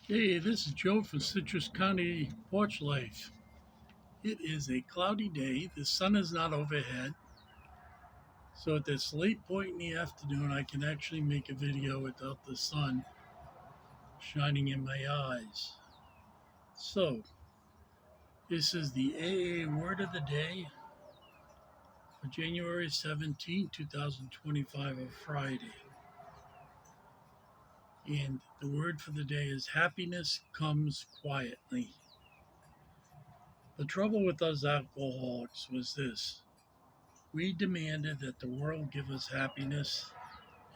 Hey, this is Joe from Citrus County Porch Life. It is a cloudy day. The sun is not overhead. So at this late point in the afternoon, I can actually make a video without the sun shining in my eyes. So, this is the AA Word of the Day for January 17, 2025, a Friday. And the word for the day is happiness comes quietly. The trouble with us alcoholics was this: we demanded that the world give us happiness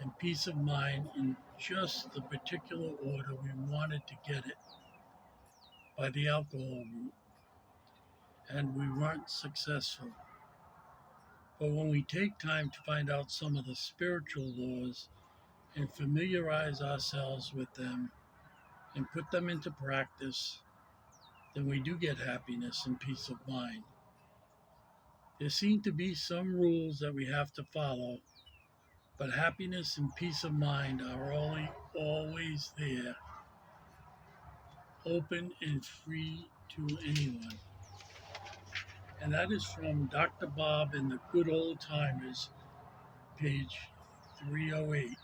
and peace of mind in just the particular order we wanted to get it by the alcohol route, and we weren't successful. But when we take time to find out some of the spiritual laws and familiarize ourselves with them and put them into practice, then we do get happiness and peace of mind. There seem to be some rules that we have to follow, but happiness and peace of mind are always there, open and free to anyone. And that is from Dr. Bob and the Good Old Timers, page 308.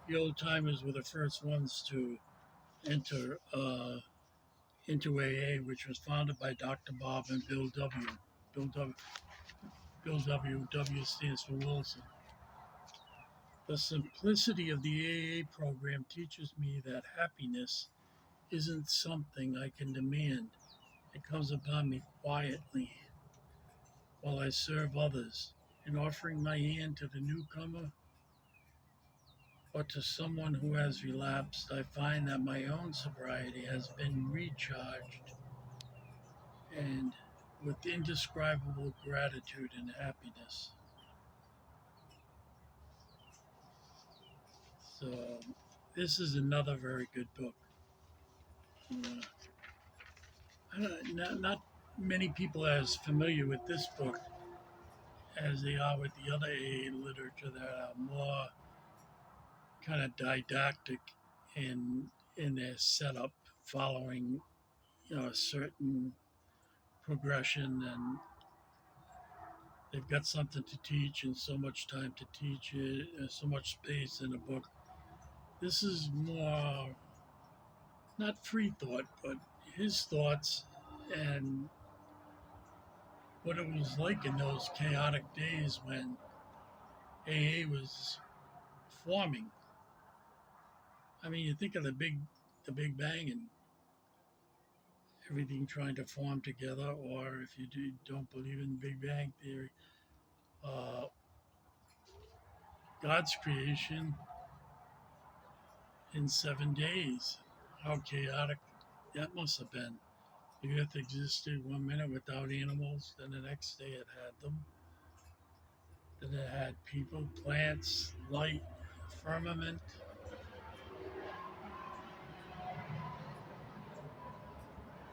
The old timers were the first ones to enter into AA, which was founded by Dr. Bob and Bill W. Bill W. Bill W. W stands for Wilson. The simplicity of the AA program teaches me that happiness isn't something I can demand. It comes upon me quietly while I serve others. In offering my hand to the newcomer or to someone who has relapsed, I find that my own sobriety has been recharged and with indescribable gratitude and happiness. So, this is another very good book. Not many people are as familiar with this book as they are with the other AA literature that are more kind of didactic in their setup, following a certain progression, and they've got something to teach and so much time to teach it, so much space in a book. This is more not free thought, but his thoughts and what it was like in those chaotic days when AA was forming. I mean, you think of the Big Bang and everything trying to form together, or if you don't believe in Big Bang theory, uh, God's creation in 7 days. How chaotic that must have been. The earth existed 1 minute without animals, then the next day it had them. Then it had people, plants, light, firmament.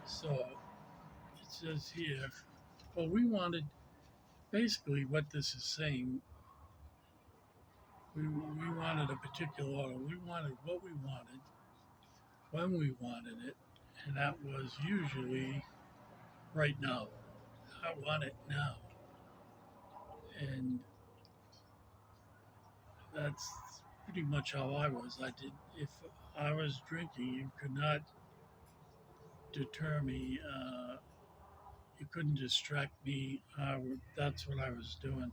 So it says here, well, we wanted, basically what this is saying, we wanted a particular order. We wanted what we wanted, when we wanted it, and that was usually right now. I want it now. And that's pretty much how I was. I did, if I was drinking, you could not deter me. You couldn't distract me. That's what I was doing.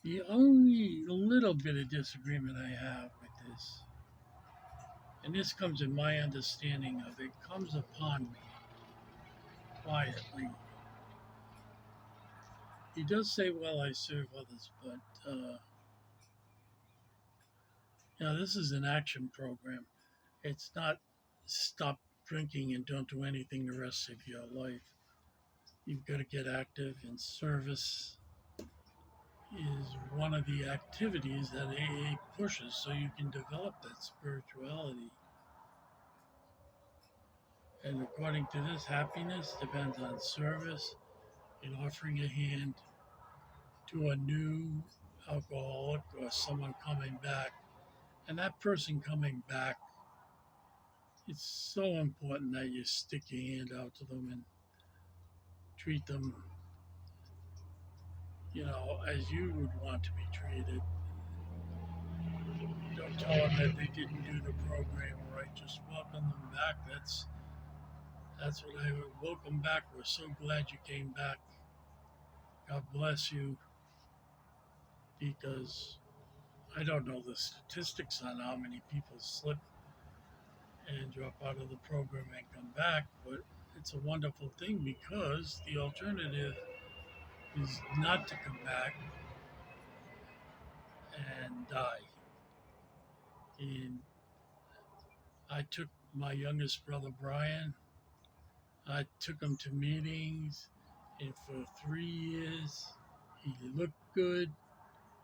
The only little bit of disagreement I have with this, and this comes in my understanding of it, comes upon me quietly. He does say, well, I serve others, but this is an action program. It's not stop drinking and don't do anything the rest of your life. You've got to get active, and service is one of the activities that AA pushes so you can develop that spirituality. And according to this, happiness depends on service and offering a hand to a new alcoholic or someone coming back. And that person coming back, it's so important that you stick your hand out to them and treat them, as you would want to be treated. Don't tell them that they didn't do the program right. Just welcome them back. That's what I would welcome back. We're so glad you came back. God bless you, because I don't know the statistics on how many people slip and drop out of the program and come back, but it's a wonderful thing, because the alternative is not to come back and die. And I took my youngest brother Brian, I took him to meetings, and for 3 years he looked good.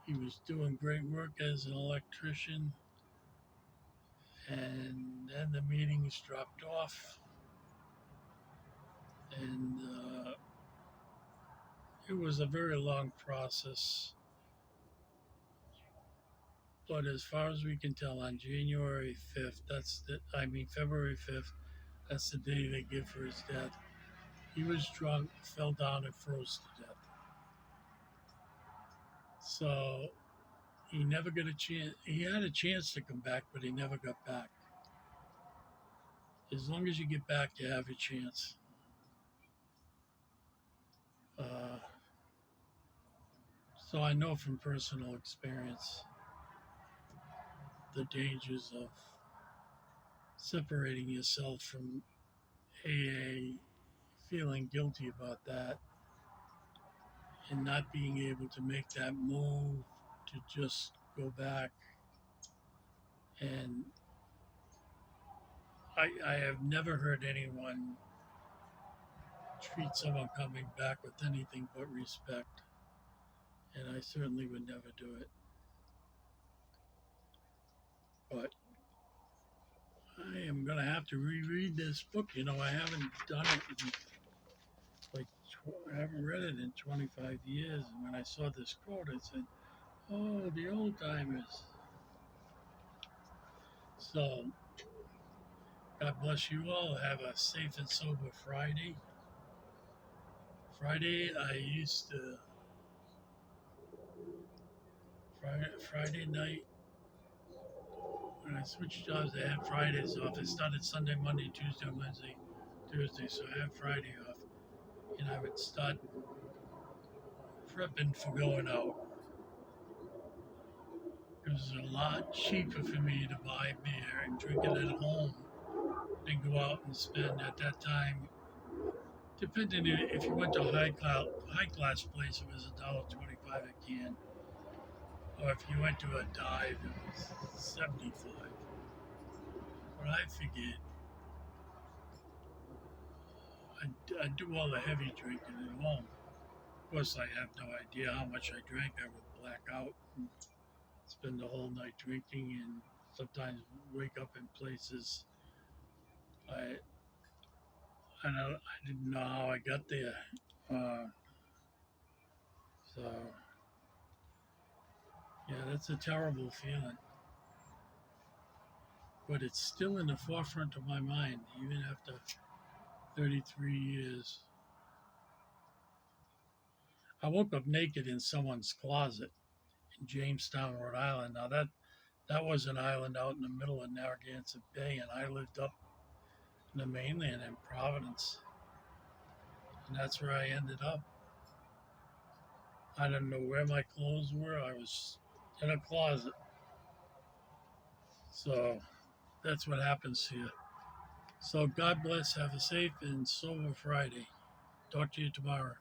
He was doing great work as an electrician, and then the meetings dropped off, and it was a very long process. But as far as we can tell, on January 5th, February 5th, that's the day they give for his death. He was drunk, fell down, and froze to death. So he never got a chance. He had a chance to come back, but he never got back. As long as you get back, you have a chance. Uh, so I know from personal experience the dangers of separating yourself from AA, feeling guilty about that, and not being able to make that move to just go back. And I have never heard anyone treat someone coming back with anything but respect. And I certainly would never do it. But I am going to have to reread this book. I haven't done it in I haven't read it in 25 years. And when I saw this quote, I said, oh, the old timers. So, God bless you all. Have a safe and sober Friday. Friday night, when I switched jobs, I had Fridays off. I started Sunday, Monday, Tuesday, Wednesday, Thursday, so I had Friday off. And I would start prepping for going out. It was a lot cheaper for me to buy beer and drink it at home than go out and spend at that time. Depending if you went to a high class place, it was $1.25 a can. Or if you went to a dive, it was $75. But I figured I'd do all the heavy drinking at home. Of course, I have no idea how much I drank. I would black out and spend the whole night drinking, and sometimes wake up in places I didn't know how I got there. So, yeah, that's a terrible feeling. But it's still in the forefront of my mind, even after 33 years. I woke up naked in someone's closet in Jamestown, Rhode Island. Now, that was an island out in the middle of Narragansett Bay, and I lived up in the mainland in Providence. And that's where I ended up. I didn't know where my clothes were. I was in a closet. So that's what happens here. So God bless. Have a safe and sober Friday. Talk to you tomorrow.